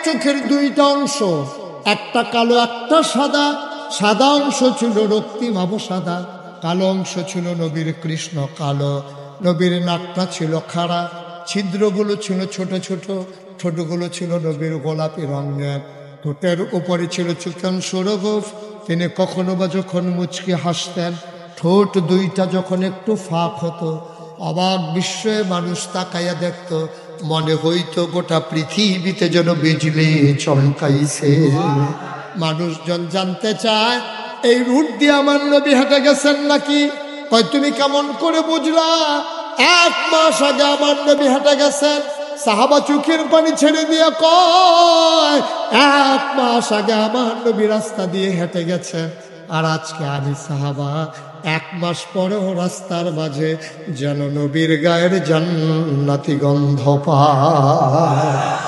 চোখের দুইটা অংশ, একটা কালো একটা সাদা। সাদা অংশ ছিল রক্তিম আবু সাদা, কালো অংশ ছিল নবীর কৃষ্ণ কালো। নবীর নাকটা ছিল খাড়া, ছিদ্রগুলো ছিল ছোট ছোট, ঠোঁটগুলো ছিল নবীর গোলাপি রঙের। ঠোঁটের উপরে ছিল চিকন সুরগোফ। তিনি কখনো বা যখন মুচকি হাসতেন, ঠোঁট দুইটা যখন একটু ফাঁক হতো, অবাক বিস্ময়ে মানুষ তাকাইয়া দেখত, মনে হইতো গোটা পৃথিবীতে যেন বিজলি চমকাইছে। মানুষজন জানতে চায় এই রুট দিয়ে আমার নবী হেঁটে গেছেন নাকি? কয় তুমি কেমন করে বুঝলা? 1 মাস আগে আমার নবী হেঁটে গেছেন। সাহাবা চোখের পানি ছেড়ে দিয়ে কয় 1 মাস আগে আমার নবী রাস্তা দিয়ে হেঁটে গেছে। আর আজকে আমি সাহাবা 1 মাস পরেও রাস্তার মাঝে যেন নবীর গায়ের জান্নাতি গন্ধ পায়।